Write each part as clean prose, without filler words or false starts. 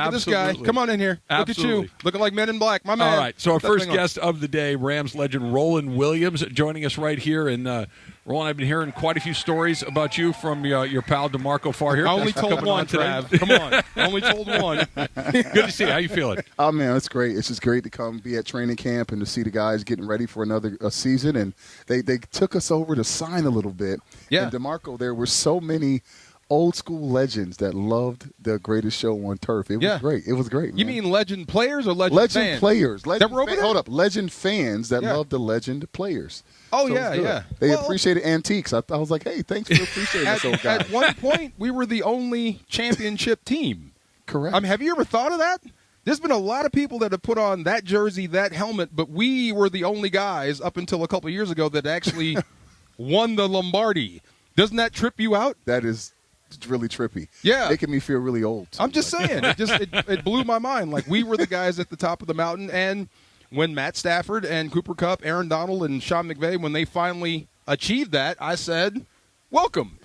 at this guy. Come on in here. Absolutely. Look at you. Looking like Men in Black. My man. All right. So our first guest of the day, Rams legend Roland Williams, joining us right here. And Roland, I've been hearing quite a few stories about you from your pal D'Marco Farr here. I only told one, Trav. Come on. I only told one. Good to see you. How you feeling? Oh, man, it's great. It's just great to come be at training camp and to see the guys getting ready for another season. And they took us over to sign a little bit. Yeah. And D'Marco, there were so many old school legends that loved the greatest show on turf. It was great. It was great, man. You mean legend players or legend fans? Legend players. Hold up. Legend fans that loved the legend players. Oh, so yeah. They appreciated antiques. I was like, hey, thanks for appreciating us, old guy. At one point, we were the only championship team. Correct. I mean, have you ever thought of that? There's been a lot of people that have put on that jersey, that helmet, but we were the only guys up until a couple of years ago that actually won the Lombardi. Doesn't that trip you out? That is really trippy. Yeah. Making me feel really old. I'm just saying. It blew my mind. Like, we were the guys at the top of the mountain, and when Matt Stafford and Cooper Kupp, Aaron Donald, and Sean McVay, when they finally achieved that, I said, welcome.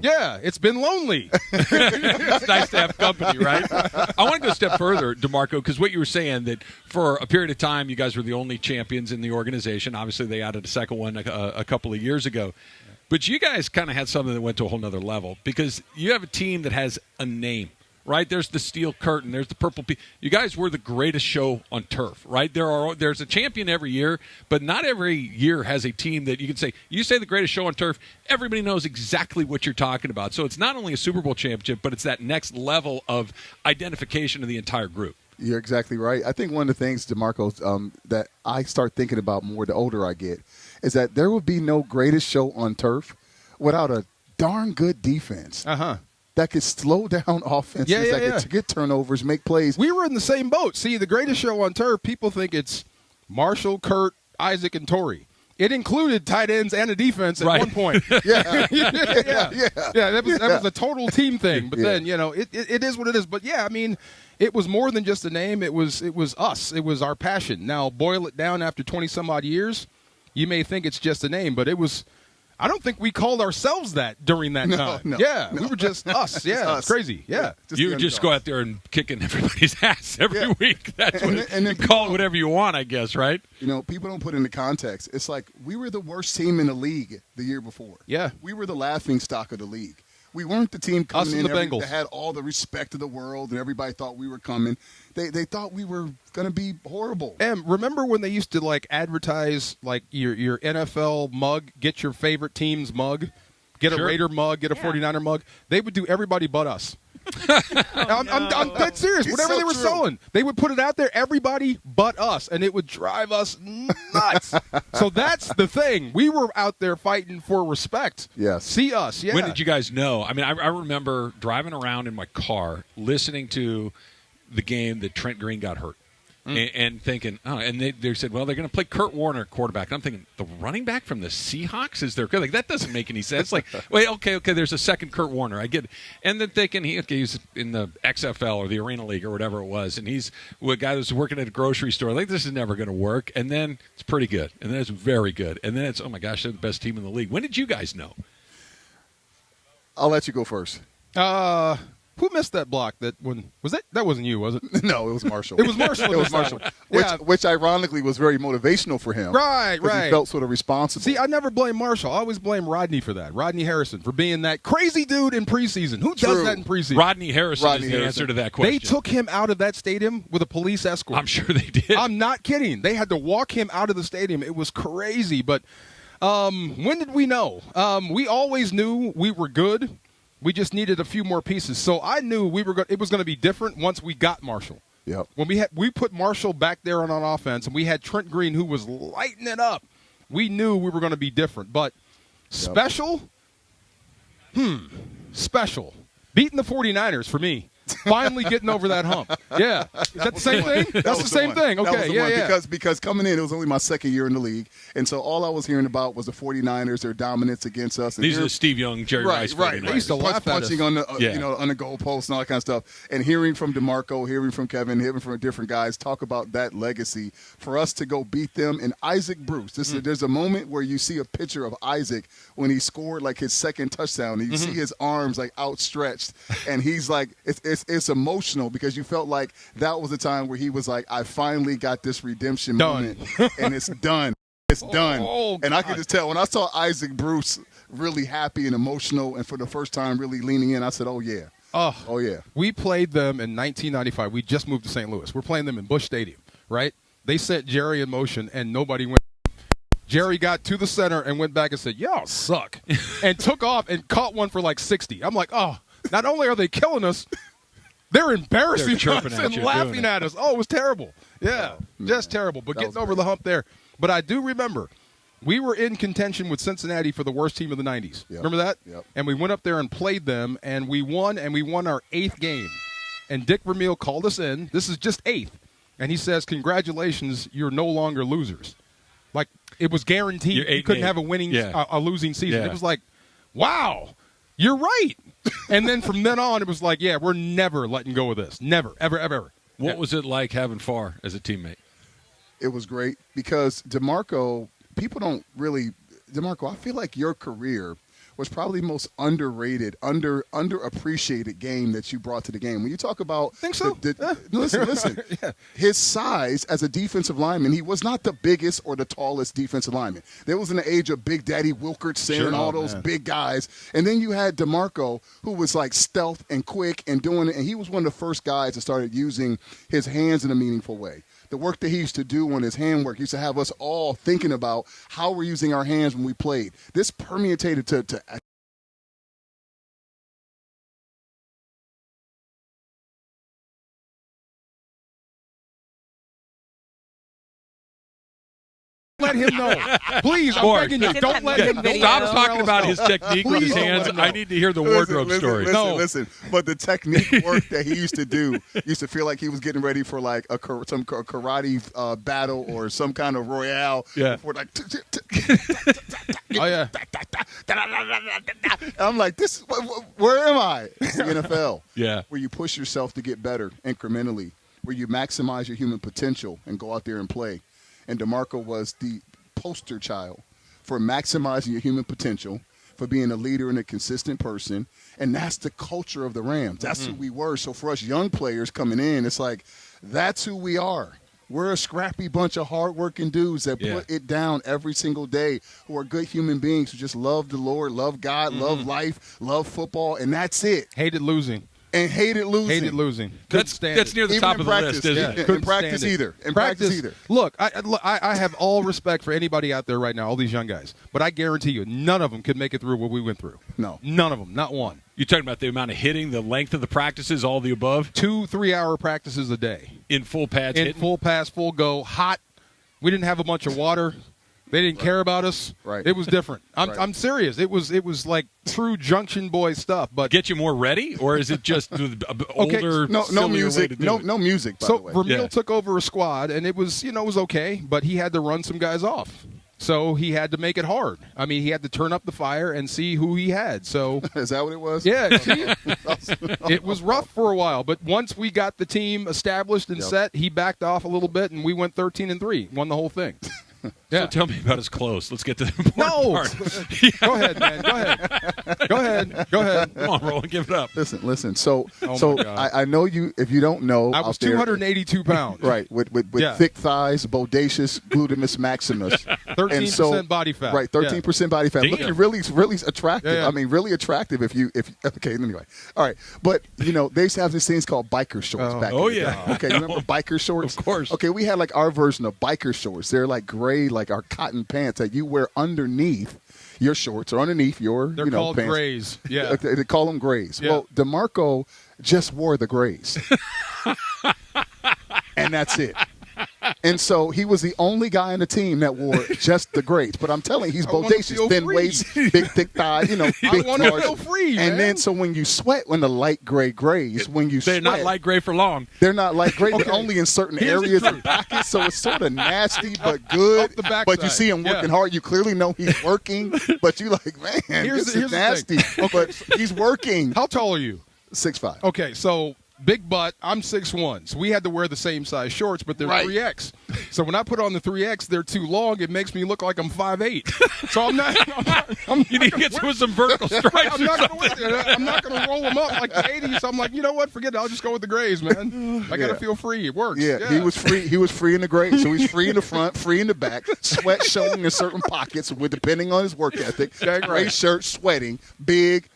Yeah, it's been lonely. It's nice to have company, right? I want to go a step further, D'Marco, because what you were saying, that for a period of time you guys were the only champions in the organization. Obviously, they added a second one a couple of years ago. But you guys kind of had something that went to a whole nother level because you have a team that has a name, right? There's the steel curtain. There's the purple. You guys were the greatest show on turf, right? There's a champion every year, but not every year has a team that you can say, you say the greatest show on turf, everybody knows exactly what you're talking about. So it's not only a Super Bowl championship, but it's that next level of identification of the entire group. You're exactly right. I think one of the things, DeMarco, that I start thinking about more the older I get is that there would be no greatest show on turf without a darn good defense that could slow down offenses, could get turnovers, make plays. We were in the same boat. See, the greatest show on turf, people think it's Marshall, Kurt, Isaac, and Torrey. It included tight ends and a defense at one point. Yeah, that was a total team thing. But then, it is what it is. But, yeah, I mean, it was more than just a name. It was us. It was our passion. Now, boil it down after 20-some-odd years, you may think it's just a name, but it was – I don't think we called ourselves that during that time. No, we were just us. Yeah, it's crazy. Yeah. You just go out there and kicking everybody's ass every week. That's what and then call it whatever you want, I guess, right? People don't put it into context. It's like we were the worst team in the league the year before. Yeah. We were the laughing stock of the league. We weren't the team coming in that had all the respect of the world and everybody thought we were coming. They thought we were going to be horrible. And remember when they used to advertise your NFL mug, get your favorite team's mug, get a Raider mug, get a 49er mug? They would do everybody but us. I'm dead serious. Whatever they were selling, they would put it out there, everybody but us, and it would drive us nuts. So that's the thing. We were out there fighting for respect. Yes. See us. Yeah. When did you guys know? I mean, I remember driving around in my car listening to the game that Trent Green got hurt. And thinking, and they said, well, they're going to play Kurt Warner quarterback. And I'm thinking, the running back from the Seahawks is there? Like, that doesn't make any sense. Like, wait, okay, there's a second Kurt Warner. I get it. And then thinking, he's in the XFL or the Arena League or whatever it was, and he's a guy that's working at a grocery store. Like, this is never going to work. And then it's pretty good. And then it's very good. And then it's, oh, my gosh, they're the best team in the league. When did you guys know? I'll let you go first. Who missed that block? That wasn't you, was it? No, it was Marshall. It was Marshall. It was Marshall. Which ironically was very motivational for him. Right. He felt sort of responsible. See, I never blame Marshall. I always blame Rodney for that. Rodney Harrison for being that crazy dude in preseason. Who does that in preseason? Rodney Harrison is the answer to that question. They took him out of that stadium with a police escort. I'm sure they did. I'm not kidding. They had to walk him out of the stadium. It was crazy. But when did we know? We always knew we were good. We just needed a few more pieces. So I knew it was going to be different once we got Marshall. Yep. When we put Marshall back there on offense and we had Trent Green who was lighting it up, we knew we were going to be different. But special? Special. Beating the 49ers for me. Finally getting over that hump. Yeah. Is that the same thing? That's the same thing. Okay, yeah. Because coming in, it was only my second year in the league, and so all I was hearing about was the 49ers, their dominance against us. And these are the Steve Young, Jerry Rice 49ers. They used to laugh at us. Punching on the, on the goalpost and all that kind of stuff. And hearing from DeMarco, hearing from Kevin, hearing from different guys talk about that legacy for us to go beat them. And Isaac Bruce, there's a moment where you see a picture of Isaac when he scored like his second touchdown, and you see his arms like outstretched, and he's like, it's it's emotional because you felt like that was the time where he was like, I finally got this redemption moment, and it's done. It's done. And I could just tell when I saw Isaac Bruce really happy and emotional and for the first time really leaning in, I said, oh, yeah. Oh, yeah. We played them in 1995. We just moved to St. Louis. We're playing them in Busch Stadium, right? They set Jerry in motion, and nobody went. Jerry got to the center and went back and said, y'all suck, and took off and caught one for like 60. I'm like, oh, not only are they killing us, they're embarrassing us and laughing at us. Oh, it was terrible. Yeah, just terrible. But getting over the hump there. But I do remember we were in contention with Cincinnati for the worst team of the 90s. Yep. Remember that? Yep. And we went up there and played them, and we won our 8th game. And Dick Vermeil called us in. This is just 8th. And he says, congratulations, you're no longer losers. Like, it was guaranteed you couldn't have a losing season. Yeah. It was like, wow, you're right. And then from then on, it was like, yeah, we're never letting go of this. Never, ever, ever, ever. What was it like having Farr as a teammate? It was great because DeMarco, people don't really – DeMarco, I feel like your career was probably the most underrated, underappreciated game that you brought to the game. When you talk about – think so? Listen. Yeah. His size as a defensive lineman, he was not the biggest or the tallest defensive lineman. There was an age of Big Daddy Wilkerson and all those big guys. And then you had DeMarco, who was like stealth and quick and doing it. And he was one of the first guys that started using his hands in a meaningful way. The work that he used to do on his handwork, he used to have us all thinking about how we're using our hands when we played. This permeated to let him know. Please, I'm begging you, don't let him know. Stop talking about his technique with his hands. I need to hear the wardrobe story. Listen. But the technique work that he used to do used to feel like he was getting ready for like some karate battle or some kind of royale. Yeah. Before like, oh, yeah. I'm like, where am I? It's the NFL. Yeah. Where you push yourself to get better incrementally, where you maximize your human potential and go out there and play. And DeMarco was the poster child for maximizing your human potential, for being a leader and a consistent person. And that's the culture of the Rams. That's who we were. So for us young players coming in, it's like, that's who we are. We're a scrappy bunch of hardworking dudes that put it down every single day, who are good human beings who just love the Lord, love God, love life, love football, and that's it. Hated losing. And hated losing. That's near the top of the list, isn't it? In practice either. Look, I have all respect for anybody out there right now, all these young guys. But I guarantee you, none of them could make it through what we went through. No. None of them, not one. You're talking about the amount of hitting, the length of the practices, all the above? 2-3 hour practices a day. In full pads In full pass, full go, hot. We didn't have a bunch of water. They didn't care about us. Right. It was different. I'm serious. It was like true Junction Boy stuff. But get you more ready, or is it just older? No music. No music. By the way. Vermeil took over a squad, and it was okay, but he had to run some guys off. So he had to make it hard. I mean, he had to turn up the fire and see who he had. So is that what it was? Yeah. See, it was rough for a while, but once we got the team established and set, he backed off a little bit, and we went 13-3, won the whole thing. Yeah. So tell me about his clothes. Let's get to the important part. Go ahead, man. Go ahead. Come on, Roland, give it up. Listen. So I know you. If you don't know, I was 282 pounds. Right, with thick thighs, bodacious gluteus maximus, 13% body fat. Right, 13% body fat. Looking really attractive. Yeah. I mean, really attractive. Okay. Anyway, all right. But they used to have these things called biker shorts back. Oh in the day. Okay, you remember biker shorts? Of course. Okay, we had like our version of biker shorts. They're like gray, like our cotton pants that you wear underneath your shorts or underneath your They're called pants. grays. Yeah. They call them grays. Yeah. Well, DeMarco just wore the grays. And that's it. And so he was the only guy on the team that wore just the grays. But I'm telling you, he's bodacious, thin waist, big thick thighs, big I want to feel free, man. And then so when you sweat, when the light gray grays, they're not light gray for long. They're not light gray, but only in certain areas of pockets. So it's sort of nasty but good. The back but side. You see him working hard. You clearly know he's working. But you like, man, this is nasty. But he's working. How tall are you? 6'5". Okay, so big butt. I'm 6'1", so we had to wear the same size shorts, but they're 3X. So when I put on the 3X, they're too long. It makes me look like I'm 5'8". So I'm not. You need to get some vertical stripes. I'm not going to roll them up like the 80s. So I'm like, you know what? Forget it. I'll just go with the grays, man. I got to feel free. It works. Yeah, he was free. He was free in the grays, so he's free in the front, free in the back. Sweat showing in certain pockets, with depending on his work ethic. Gray shirt, sweating, big.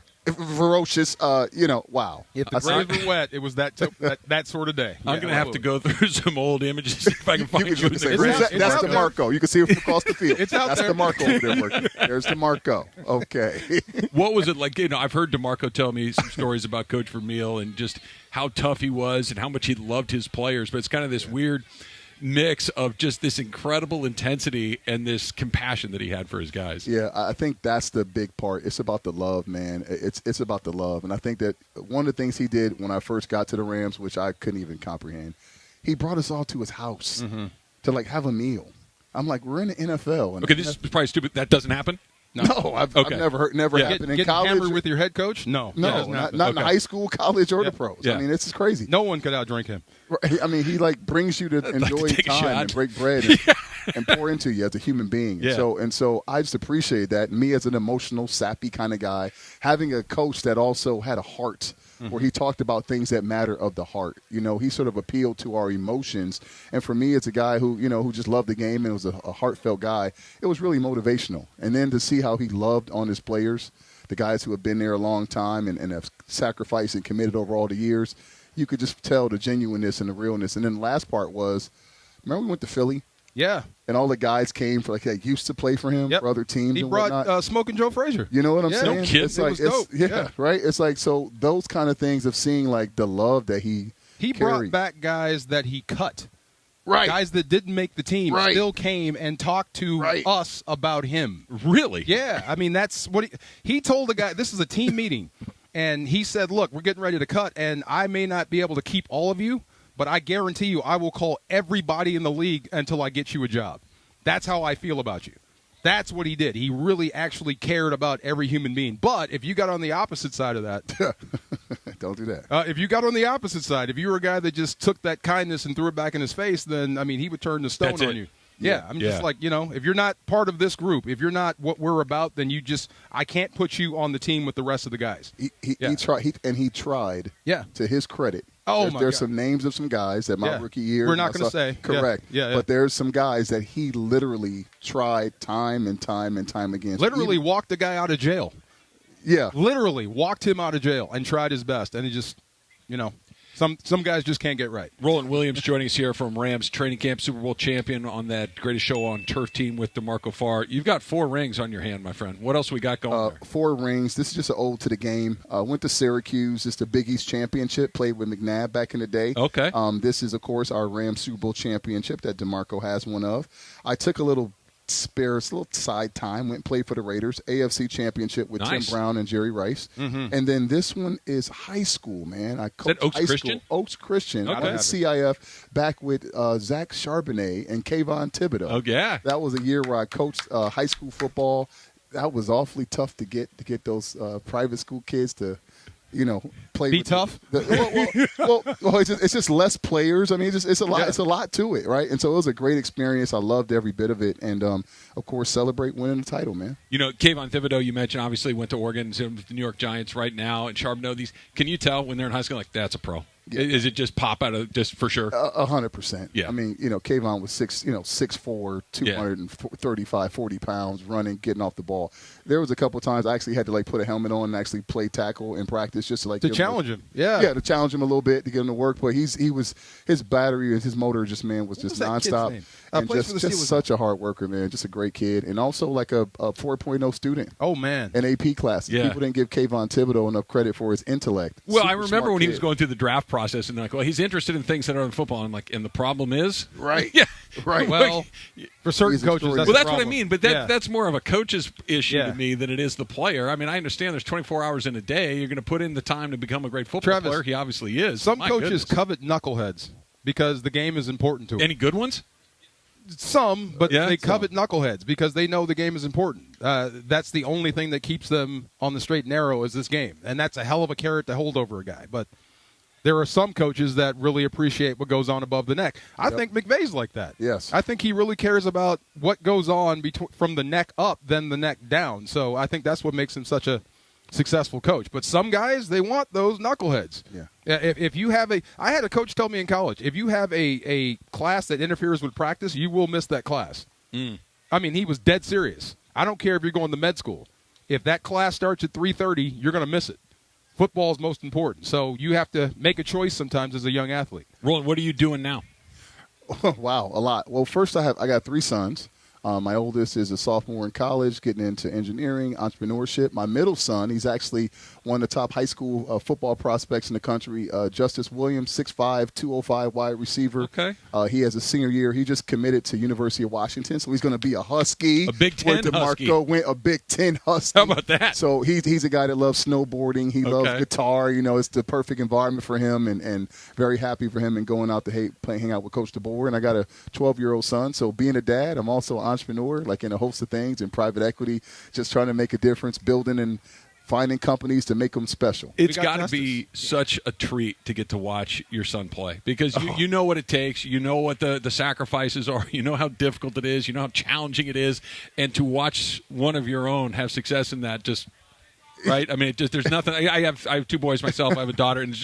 Ferocious, wow. If the grays were wet, it was that sort of day. I'm going to have to go through some old images see if I can find you. That's DeMarco. You can see it from across the field. It's out That's there. DeMarco over there working. There's DeMarco. Okay. What was it like? I've heard DeMarco tell me some stories about Coach Vermeil and just how tough he was and how much he loved his players. But it's kind of this weird mix of just this incredible intensity and this compassion that he had for his guys. Yeah, I think that's the big part. It's about the love, man. It's about the love. And I think that one of the things he did when I first got to the Rams, which I couldn't even comprehend, he brought us all to his house to, have a meal. I'm like, we're in the NFL. Okay, this is probably stupid. That doesn't happen? No, I've never heard. Never happened in college. Hammered with your head coach? No, not in high school, college, or the pros. Yeah. I mean, this is crazy. No one could outdrink him. I mean, he brings you to enjoy time and break bread and pour into you as a human being. Yeah. And so I just appreciate that. Me as an emotional, sappy kind of guy, having a coach that also had a heart. Where he talked about things that matter of the heart. He sort of appealed to our emotions. And for me, as a guy who just loved the game and was a heartfelt guy, it was really motivational. And then to see how he loved on his players, the guys who have been there a long time and have sacrificed and committed over all the years, you could just tell the genuineness and the realness. And then the last part was, remember we went to Philly? Yeah. And all the guys came for used to play for him for other teams. He and brought whatnot. Smoking Joe Frazier. You know what I'm saying? No kidding. It's like, it was dope. Right. It's like, so those kind of things of seeing the love that he brought back guys that he cut. Right. Guys that didn't make the team still came and talked to us about him. Really? Yeah. I mean, that's what he told the guy. This is a team meeting. And he said, look, we're getting ready to cut, and I may not be able to keep all of you, but I guarantee you I will call everybody in the league until I get you a job. That's how I feel about you. That's what he did. He really actually cared about every human being. But if you got on the opposite side of that. Don't do that. If you got on the opposite side, if you were a guy that just took that kindness and threw it back in his face, then, I mean, he would turn the stone on you. Yeah, I'm just like, if you're not part of this group, if you're not what we're about, then I can't put you on the team with the rest of the guys. He tried. Yeah. To his credit. There's some names of some guys that my rookie year. We're not going to say. Correct. Yeah. But there's some guys that he literally tried time and time and time again. Literally walked the guy out of jail. Yeah. Literally walked him out of jail and tried his best. And he just, some guys just can't get right. Roland Williams joining us here from Rams training camp, Super Bowl champion on that Greatest Show on Turf team with D'Marco Farr. You've got 4 rings on your hand, my friend. What else we got going there? 4 rings. This is just an ode to the game. Went to Syracuse. It's the Big East Championship. Played with McNabb back in the day. Okay. This is, of course, our Rams Super Bowl championship that D'Marco has one of. I took a little side time, went and played for the Raiders, AFC Championship with Tim Brown and Jerry Rice. And then this one is high school, man. I coached Oaks high Christian? school. Oaks Christian. Okay. I went to CIF back with Zach Charbonnet and Kayvon Thibodeau. Oh, yeah. That was a year where I coached high school football. That was awfully tough to get those private school kids to play. Be tough. It's just less players. I mean, it's a lot. Yeah. It's a lot to it, right? And so it was a great experience. I loved every bit of it, and of course, celebrate winning the title, man. Kayvon Thibodeau, you mentioned, obviously went to Oregon, with the New York Giants right now, and Charbonneau. Can you tell when they're in high school, that's a pro? Yeah. Is it just pop out of just for sure? 100%. Yeah. I mean, Kayvon was 6'4", 235, 40 pounds, running, getting off the ball. There was a couple of times I actually had to put a helmet on and actually play tackle in practice just to challenge him. Yeah. Yeah, to challenge him a little bit to get him to work. But his battery and his motor was just nonstop. And just such a hard worker, man. Just a great kid, and also a 4.0 student. Oh man, in AP classes. Yeah. People didn't give Kayvon Thibodeau enough credit for his intellect. Well, I remember when he was going through the draft process, and he's interested in things that are in football. I'm like, and the problem is, right? Yeah, right. Well, for certain coaches, that's what I mean. But that's more of a coach's issue to me than it is the player. I mean, I understand there's 24 hours in a day. You're going to put in the time to become a great football player. He obviously is. Some coaches covet knuckleheads because the game is important to them. Any good ones? Some, but they covet knuckleheads because they know the game is important. That's the only thing that keeps them on the straight and narrow is this game, and that's a hell of a carrot to hold over a guy. But there are some coaches that really appreciate what goes on above the neck. I think McVay's like that. Yes. I think he really cares about what goes on from the neck up than the neck down. So I think that's what makes him such a successful coach. But some guys, they want those knuckleheads. Yeah. If you have I had a coach tell me in college, if you have a class that interferes with practice, you will miss that class. I mean, he was dead serious. I don't care if you're going to med school. If that class starts at 3:30, you're going to miss it. Football is most important. So you have to make a choice sometimes as a young athlete. Roland, what are you doing now? Wow, a lot. Well, first I got 3 sons. My oldest is a sophomore in college, getting into engineering, entrepreneurship. My middle son, he's actually one of the top high school football prospects in the country. Justice Williams, 6'5", 205 wide receiver. Okay. He has a senior year. He just committed to University of Washington, so he's going to be a Husky. A Big Ten Husky. DeMarco went a Big Ten Husky. How about that? So he's a guy that loves snowboarding. He loves guitar. You know, it's the perfect environment for him, and very happy for him and going out to hang out with Coach DeBoer. And I got a 12-year-old son. So being a dad, I'm also an entrepreneur, like in a host of things in private equity, just trying to make a difference, building and finding companies to make them special. It's got to be such a treat to get to watch your son play because you know what it takes. You know what the sacrifices are. You know how difficult it is. You know how challenging it is. And to watch one of your own have success in that just right? I mean, there's nothing. I have 2 boys myself. I have a daughter, and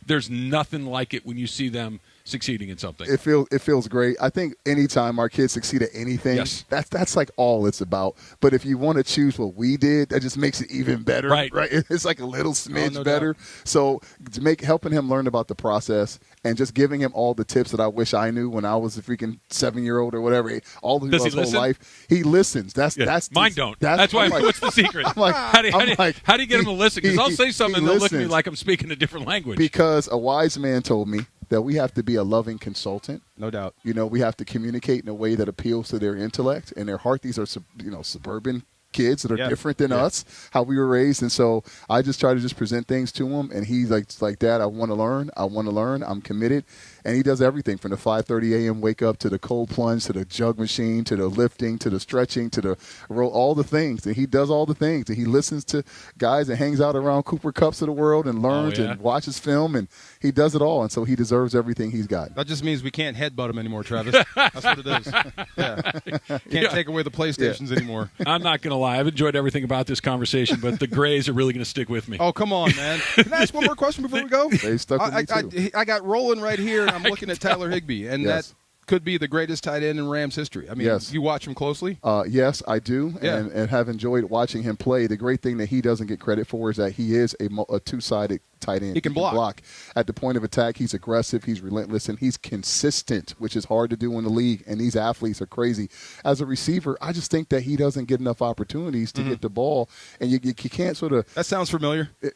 there's nothing like it when you see them succeeding in something. It feels great. I think anytime our kids succeed at anything, that's like all it's about. But if you want to choose what we did, that just makes it even better. Right? It's like a little smidge better. Doubt. So helping him learn about the process and just giving him all the tips that I wish I knew when I was a freaking 7-year-old or whatever. All of his whole life, he listens. That's mine don't. That's why. Like, what's the secret? How do you get him to listen? Because I'll say something and they'll look at me like I'm speaking a different language. Because a wise man told me that we have to be a loving consultant. No doubt. You know, we have to communicate in a way that appeals to their intellect and their heart. These are, suburban kids that are different than us, how we were raised. And so I just try to present things to him. And he's like, Dad, I want to learn. I'm committed. And he does everything from the 5:30 a.m. wake up to the cold plunge to the jug machine to the lifting to the stretching to the roll, all the things. And he does all the things. And he listens to guys and hangs out around Cooper Cups of the world and learns and watches film. And he does it all. And so he deserves everything he's got. That just means we can't headbutt him anymore, Travis. That's what it is. Can't take away the PlayStations anymore. I'm not going to lie. I've enjoyed everything about this conversation, but the Grays are really going to stick with me. Oh, come on, man. Can I ask one more question before we go? They stuck with me too. I got Roland right here, and I'm looking at Tyler Higbee, and that could be the greatest tight end in Rams history. I mean, you watch him closely? Yes, I do, and have enjoyed watching him play. The great thing that he doesn't get credit for is that he is a two-sided tight end. He can block. At the point of attack, he's aggressive, he's relentless, and he's consistent, which is hard to do in the league, and these athletes are crazy. As a receiver, I just think that he doesn't get enough opportunities to get the ball, and you can't sort of – That sounds familiar. Hit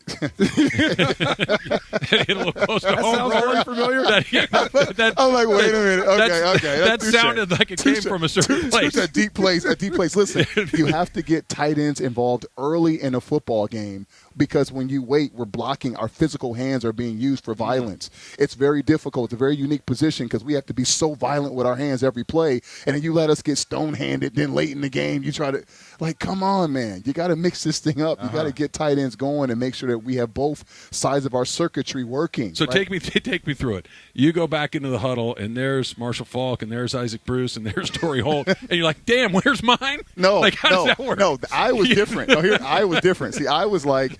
a little close to home. Sounds very familiar. I'm like, wait a minute. Okay. That sounded like it came from a certain place. A deep place. Listen, you have to get tight ends involved early in a football game because when you wait, we're blocking. Our physical hands are being used for violence. It's very difficult. It's a very unique position because we have to be so violent with our hands every play. And then you let us get stone-handed. Then late in the game, you try to – come on, man. You got to mix this thing up. You got to get tight ends going and make sure that we have both sides of our circuitry working. So take me through it. You go back into the huddle, and there's Marshall Faulk, and there's Isaac Bruce, and there's Torrey Holt, and you're like, damn, where's mine? No, how does that work? No, I was different. I was different. See, I was like,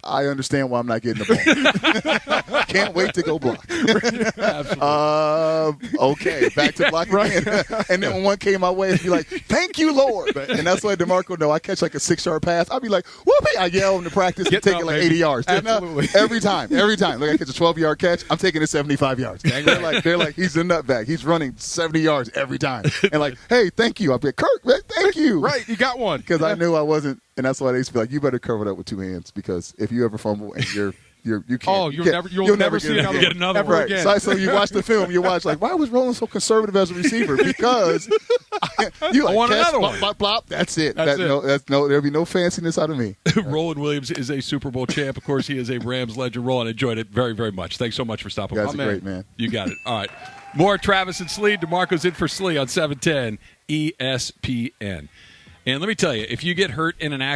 I understand why I'm not getting the ball. Can't wait to go block. Okay, back to blocking. And then when one came my way, I'd be like, thank you, Lord. And that's why DeMarco know I catch like a 6-yard pass. I'd be like, whoopee. I yell him to practice and take it like 80 yards. Absolutely. Every time. Like I catch a 12-yard catch, I'm taking it 75 yards. They're like, he's a nutbag. He's running 70 yards every time. And like, hey, thank you. I'd be like, Kirk, man, thank you. Right, you got one. Because I knew I wasn't. And that's why they used to be like, you better cover it up with 2 hands because if you ever fumble and you can't. Oh, you'll never see another one again. So you watch the film, you watch like, why was Roland so conservative as a receiver? Because you like, I want catch, another one. Blop, blop, that's it. There'll be no fanciness out of me. Roland Williams is a Super Bowl champ. Of course, he is a Rams legend. Roland, enjoyed it very, very much. Thanks so much for stopping by. You guys are great, man. You got it. All right. More Travis and Slee. DeMarco's in for Slee on 710 ESPN. And let me tell you, if you get hurt in an accident,